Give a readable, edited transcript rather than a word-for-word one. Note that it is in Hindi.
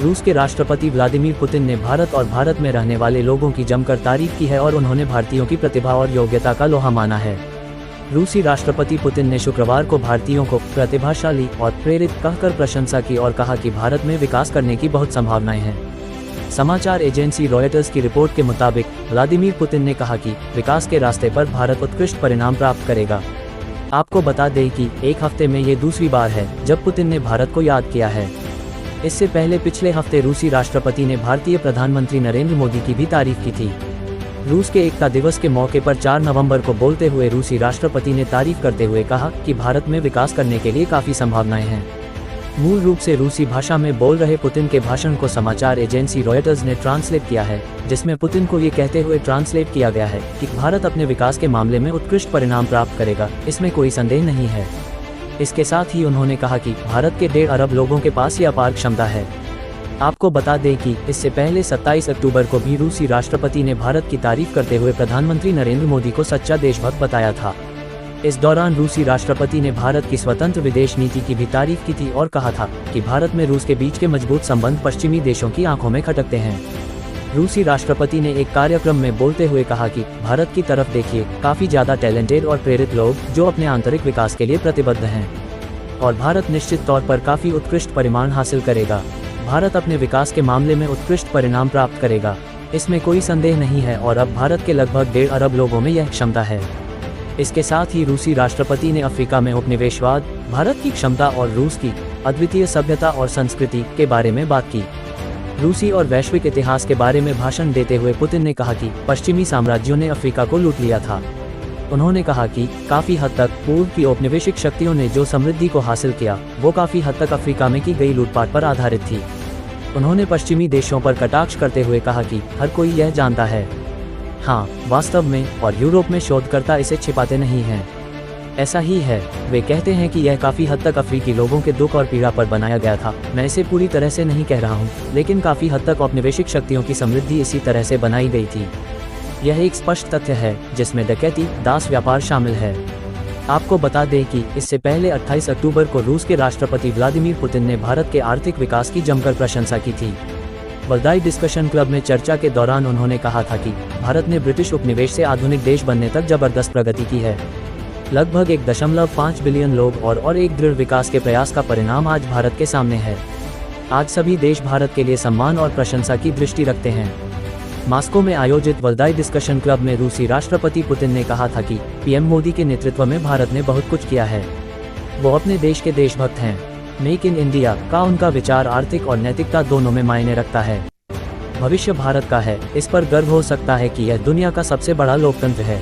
रूस के राष्ट्रपति व्लादिमीर पुतिन ने भारत और भारत में रहने वाले लोगों की जमकर तारीफ की है और उन्होंने भारतीयों की प्रतिभा और योग्यता का लोहा माना है। रूसी राष्ट्रपति पुतिन ने शुक्रवार को भारतीयों को प्रतिभाशाली और प्रेरित कहकर प्रशंसा की और कहा कि भारत में विकास करने की बहुत संभावनाएं हैं। समाचार एजेंसी रॉयटर्स की रिपोर्ट के मुताबिक व्लादिमीर पुतिन ने कहा कि विकास के रास्ते पर भारत उत्कृष्ट परिणाम प्राप्त करेगा। आपको बता दें कि एक हफ्ते में ये दूसरी बार है जब पुतिन ने भारत को याद किया है। इससे पहले पिछले हफ्ते रूसी राष्ट्रपति ने भारतीय प्रधानमंत्री नरेंद्र मोदी की भी तारीफ की थी। रूस के एकता दिवस के मौके पर 4 नवंबर को बोलते हुए रूसी राष्ट्रपति ने तारीफ करते हुए कहा कि भारत में विकास करने के लिए काफ़ी संभावनाएं हैं। मूल रूप से रूसी भाषा में बोल रहे पुतिन के भाषण को समाचार एजेंसी रॉयटर्स ने ट्रांसलेट किया है, जिसमें पुतिन को ये कहते हुए ट्रांसलेट किया गया है कि भारत अपने विकास के मामले में उत्कृष्ट परिणाम प्राप्त करेगा, इसमें कोई संदेह नहीं है। इसके साथ ही उन्होंने कहा कि भारत के 1.5 अरब लोगों के पास ये अपार क्षमता है। आपको बता दें कि इससे पहले 27 अक्टूबर को भी रूसी राष्ट्रपति ने भारत की तारीफ करते हुए प्रधानमंत्री नरेंद्र मोदी को सच्चा देशभक्त बताया था। इस दौरान रूसी राष्ट्रपति ने भारत की स्वतंत्र विदेश नीति की भी तारीफ की थी और कहा था कि भारत में रूस के बीच के मजबूत संबंध पश्चिमी देशों की आंखों में खटकते हैं। रूसी राष्ट्रपति ने एक कार्यक्रम में बोलते हुए कहा कि भारत की तरफ देखिए, काफ़ी ज़्यादा टैलेंटेड और प्रेरित लोग जो अपने आंतरिक विकास के लिए प्रतिबद्ध हैं, और भारत निश्चित तौर पर काफ़ी उत्कृष्ट परिणाम हासिल करेगा। भारत अपने विकास के मामले में उत्कृष्ट परिणाम प्राप्त करेगा, इसमें कोई संदेह नहीं है, और अब भारत के लगभग 1.5 अरब लोगों में यह क्षमता है। इसके साथ ही रूसी राष्ट्रपति ने अफ्रीका में उपनिवेशवाद, भारत की क्षमता और रूस की अद्वितीय सभ्यता और संस्कृति के बारे में बात की। रूसी और वैश्विक इतिहास के बारे में भाषण देते हुए पुतिन ने कहा कि पश्चिमी साम्राज्यों ने अफ्रीका को लूट लिया था। उन्होंने कहा कि काफ़ी हद तक पूर्व की औपनिवेशिक शक्तियों ने जो समृद्धि को हासिल किया वो काफ़ी हद तक अफ्रीका में की गई लूटपाट पर आधारित थी। उन्होंने पश्चिमी देशों पर कटाक्ष करते हुए कहा कि हर कोई यह जानता है, हाँ, वास्तव में, और यूरोप में शोधकर्ता इसे छिपाते नहीं हैं। ऐसा ही है। वे कहते हैं कि यह काफ़ी हद तक अफ्रीकी लोगों के दुख और पीड़ा पर बनाया गया था। मैं इसे पूरी तरह से नहीं कह रहा हूँ, लेकिन काफ़ी हद तक औपनिवेशिक शक्तियों की समृद्धि इसी तरह से बनाई गई थी। यह एक स्पष्ट तथ्य है जिसमें डकैती, दास व्यापार शामिल है। आपको बता दें कि इससे पहले 28 अक्टूबर को रूस के राष्ट्रपति व्लादिमीर पुतिन ने भारत के आर्थिक विकास की जमकर प्रशंसा की थी। वर्दाई डिस्कशन क्लब में चर्चा के दौरान उन्होंने कहा था कि भारत ने ब्रिटिश उपनिवेश से आधुनिक देश बनने तक जबरदस्त प्रगति की है। लगभग 1.5 बिलियन लोग और एक दृढ़ विकास के प्रयास का परिणाम आज भारत के सामने है। आज सभी देश भारत के लिए सम्मान और प्रशंसा की दृष्टि रखते हैं। मॉस्को में आयोजित वर्दाई डिस्कशन क्लब में रूसी राष्ट्रपति पुतिन ने कहा था कि पीएम मोदी के नेतृत्व में भारत ने बहुत कुछ किया है। वो अपने देश के देशभक्त हैं। मेक इन इंडिया का उनका विचार आर्थिक और नैतिकता दोनों में मायने रखता है। भविष्य भारत का है, इस पर गर्व हो सकता है कि यह दुनिया का सबसे बड़ा लोकतंत्र है।